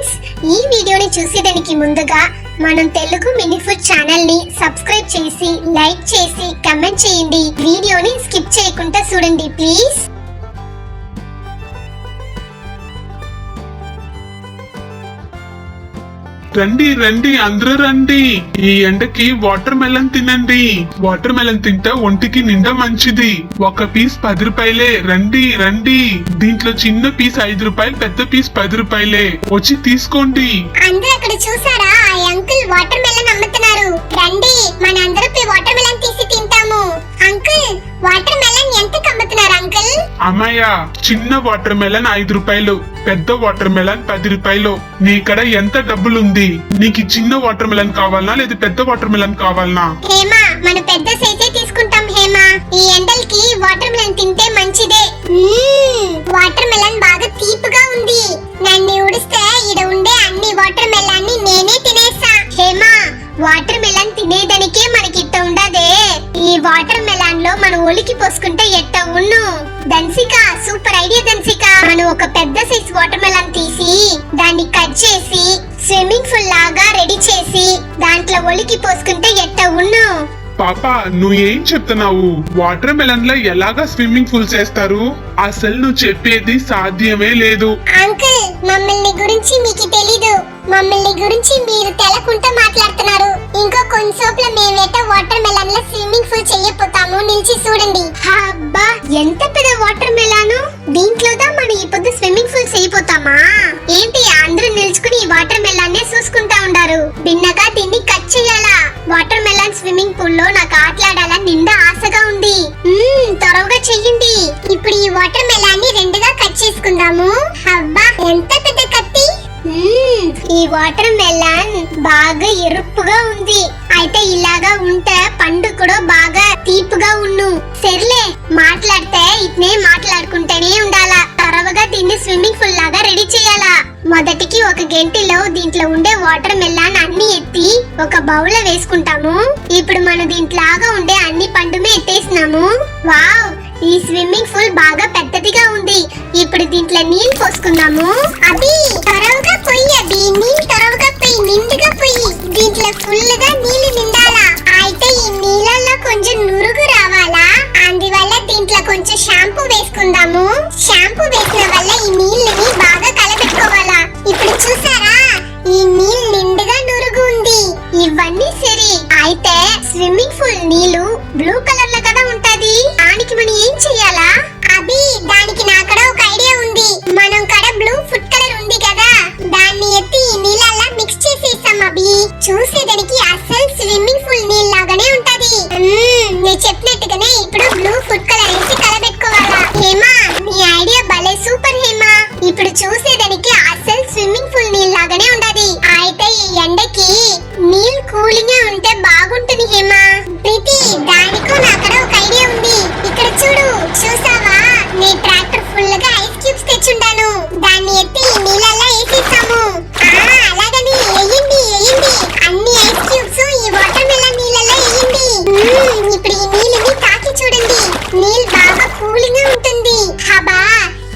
Friends, ఈ వీడియోని చూసేదానికి ముందుగా మనం తెలుగు మినీ ఫుడ్ ఛానల్ ని సబ్స్క్రైబ్ చేసి లైక్ చేసి కామెంట్ చేయండి. వీడియోని స్కిప్ చేయకుండా చూడండి ప్లీజ్. రండి రండి అందరూ రండి. ఈ ఎండకి వాటర్ మెలన్ తినండి. వాటర్ మెలన్ తింటే ఒంటికి నిండా మంచిది. ఒక పీస్ 10 రూపాయలే. రండి రండి. దీంట్లో చిన్న పీస్ 5 రూపాయలు, పెద్ద పీస్ 10 రూపాయలే. వచ్చి తీసుకోండి. అందరూ అక్కడ చూసారా, ఆ అంకుల్ వాటర్ మెలన్ అమ్ముతున్నారు. రండి మనందరం వాటర్ మెలన్ తీసి తింటాము. అంకుల్, వాటర్ మెలన్ ఎంతకు అమ్ముతున్నారు అంకుల్? అమ్మాయ, చిన్న వాటర్ మెలన్ 5 రూపాయలు, పెద్ద వాటర్ మెలన్ 10 రూపాయలు. నీకడ ఎంత డబ్బులుంది? నీకు చిన్న వాటర్ మెలన్ కావాలనా లేదా పెద్ద వాటర్ మెలన్ కావాలనా? హేమా, మన పెద్ద సైజే తీసుకుంటాం హేమా. ఈ ఎండలకి వాటర్ మెలన్ తింటే మంచిదే. వాటర్ మెలన్ బాగా తీపిగా ఉంది. నన్ను ఊడిస్తే ఈడ ఉండే అన్ని వాటర్ మెలన్ ని నేనే తినేసా. హేమా, వాటర్ మెలన్ తినేదానికే మనకిట్ట ఉండదే. ఈ వాటర్ మెలన్ లో మన ఒలికి పోసుకుంటే ఎట్ట ఉన్ను. Dhanshika, super idea Dhanshika. మనం ఒక పెద్ద సైజ్ వాటర్ మెలన్ తీసి దాన్ని కట్ చేసి స్విమ్మింగ్ పూల్ లాగా రెడీ చేసి దాంట్లో ఒలికి పోసుకుంటే ఎట్ట ఉన్ను. పాపా, నువ్వు ఏం చెప్తున్నావు? వాటర్ మెలన్ లో ఎలాగా స్విమ్మింగ్ పూల్ చేస్తారు? అసలు నువ్వు చెప్పేది సాధ్యమే లేదు. అంకుల్, మమ్మల్ని గురించి మీకు తెలీదు. మమ్మల్ని గురించి మీరు తెలకుంటా మాట్లాడుతున్నారు. ఇంకో కొంచెంసేపులో మేమేట వాటర్ మెలన్ లో స్విమ్మింగ్ పూల్ చేయపోతాము. నిలిచి చూడండి. అబ్బా, ఎంత పెద్ద వాటర్ మెలాను. దీంట్లోదా మనం ఈ పొద్దు స్విమ్మింగ్ పూల్ చేయపోతామా? ఏంటి అందరూ నిల్చుకుని ఈ వాటర్ మెలాన్ నే చూసుకుంటా ఉండారు. బిన్నగా దీన్ని కట్ చేయాలా? వాటర్ మెలాన్ స్విమ్మింగ్ పూల్ లో నాకు ఆటలాడాలని నిండా ఆశగా ఉంది. త్వరగా చెయ్యండి. ఇప్పుడు ఈ వాటర్ మెలాన్ ని రెండుగా కట్ చేసుకుందాము. అబ్బా, ఎంత పెద్ద కత్తి. ఈ వాటర్ మెలాన్ బాగా ఎరుపుగా ఉంది. అయితే ఇలాగా ఉంటే పండు కూడా బాగా తీపుగా ఉన్ను. సర్లే, మాట్లాడితే ఇట్నే మాట్లాడుకుంటేనే ఉండాలా. త్వరగా దీన్ని స్విమ్మింగ్ పూల్ లాగా రెడీ చేయాలా. మొదటికి ఒక గంటలో దీంట్లో ఉండే వాటర్ మెలాన్ అన్ని ఎత్తి ఒక బౌల్ లో వేసుకుంటాము. ఇప్పుడు మనం దీంట్లాగా ఉండే అన్ని పండుమే ఎత్తేసినాము. వావ్, ఈ స్విమ్మింగ్ పూల్ బాగా పెద్దదిగా ఉంది. ఇప్పుడు దీంట్లో నీళ్లు పోసుకుందాము. అభి, త్వరగా పొయ్యి. అభి, నీళ్ళు త్వరగా పొయ్యి, నిండుగా పొయ్యి. దీంట్లో ఫుల్ గా నీళ్లు నిండాలా. అయితే ఈ నీళ్ళల్లో కొంచెం నురుగు రావాలా. అందువల్ల దీంట్లో కొంచెం షాంపూ వేసుకుందాము. షాంపూ వేసిన వల్ల ఈ నీళ్ళని బాగా కలబెట్టుకోవాలా. ఇప్పుడు చూసారా, ఈ నీళ్ళు నిండుగా నురుగు ఉంది. ఇవన్నీ సరే. అయితే స్విమ్మింగ్ పూల్ నీళ్లు బ్లూ కలర్ లో కదా ఉంటది. దానికి మనం ఏం చెయ్యాలా? అభి, దానికి నాకడ ఒక ఐడియా ఉంది. మనం కడ బ్లూ ఫుడ్ కలర్ ఉంది కదా, దాన్ని ఎత్తి నీళ్ళల్లా మిక్స్ చేసేస్తాం. అభి, చూసేదానికి అసలు స్విమ్మింగ్ పూల్ నీళ్ళలాగానే ఉంటది. నేను చెప్పినట్టుగానే ఇప్పుడు బ్లూ ఫుడ్ కలర్ వేసి కలబెట్టుకోవాలా. హేమా, నీ ఐడియా భలే సూపర్ హేమా. ఇప్పుడు చూసేదానికి అసలు స్విమ్మింగ్ పూల్ నీళ్ళలాగానే ఉంటది. అయితే ఈ ఎండకి నీళ్ళు కూలింగ్ ఉంటే బాగుంటుంది హేమా. ప్రీతి, దానికో నాకడ ఒక ఐడియా ఉంది. ఇక్కడ చూడు, చూసావా, నీ ట్రాక్టర్ ఫుల్ గా ఐస్ క్యూబ్స్ తెచ్చుండాను. దాన్ని ఎత్తి నీళ్ళల్లో వేసేస్తాము. అలాగని వేయండి వేయండి. అన్ని ఐస్ క్యూబ్స్ ఈ వాటర్ మెలన్ నీళ్ళల్లో వేయండి. ఇప్పుడు ఈ నీళ్ళని తాకి చూడండి. నీళ్ళు బాగా కూలింగ్ గా ఉంటుంది. హబా,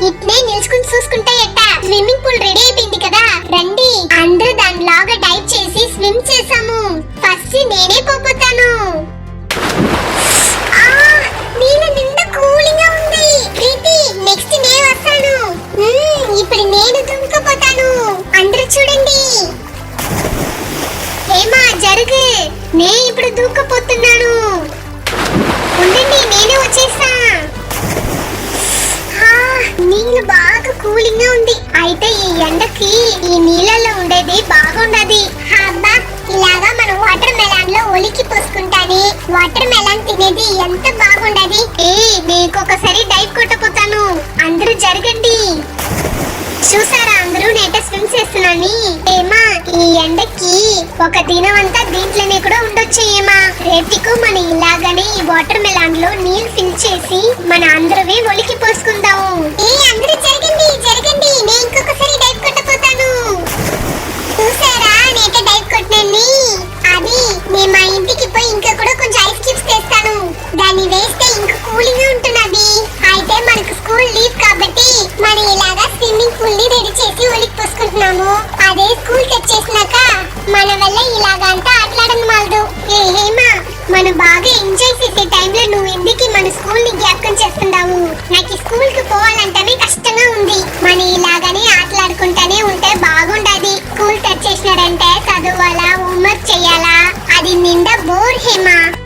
ఇట్నే నిల్చుకుని చూసుకుంటే ఎట్ట. స్విమ్మింగ్ పూల్ రెడీ అయిపోయింది కదా. రండి, అందరూ దానిలాగా డైవ్ చేసి స్విమ్ చేసాము. ఫస్ట్ నేనే పోతాను. నీళ్ళు నిండా కూలింగ్ గా ఉంది. ప్రీతి, నెక్స్ట్ నేను వస్తాను. ఇప్పుడు నేను దుంకపోతాను. అందరూ చూడండి. హేమా, జరుగు. నే ఇప్పుడు దూకపోతున్నాను. ఉండండి, నేనే వచ్చేసా. నీళ్ళు బాగా కూలింగ్ గా ఉంది. అయితే ఈ ఎండకి ఈ నీళ్ళల్లో ఉండేది బాగుండది. అబ్బా, ఇలాగా మనం వాటర్ మెలాన్ లో ఒలికి పోసుకుంటాని వాటర్ మెలాన్ తినేది ఎంత బాగుండది. నీకొకసారి డైవ్ కొట్టపోతాను. అందరూ జరగండి. చూసారా, అందరూ నేట స్విమ్ చేస్తున్నాని. ఏమా, ఈ ఎండకి ఒక దినం అంతా దీంట్లోనే కూడా ఉండొచ్చు. ఏమా, రేపటికు మనం ఇలాగనే ఈ వాటర్ మెలాన్ లో నీళ్ళు ఫిల్ చేసి మన అందరమే ఒలికి పోసుకుందాము. అందరూ జరగండి జరగండి. నేను ఇంకొకసారి డైవ్ కొట్టపోతాను. చూసారా, నేట డైవ్ కొట్టినండి. అది నేను మా ఇంటికి పోయి ఇంకా కూడా కొంచెం ఐస్ క్యూబ్స్ తెస్తాను. దాన్ని వేస్తే ఇంకా కూలింగ్ గా ఉంటున్నది. అయితే మనకు స్కూల్ లీవ్ కాబట్టి మనం ఇలాగా స్విమ్మింగ్ పూల్ ని రెడీ చేసి ఒలికి పోసుకుంటున్నాము. అదే నాకు స్కూల్ కి పోవాలంటేనే కష్టంగా ఉంది. మన ఇలాగనే ఆటలాడుకుంటానే ఉంటే బాగుండదు. స్కూల్ తెచ్చేసినారంటే చదవాలా, హోంవర్క్ చేయాలా, అది నిండా బోర్ హేమా.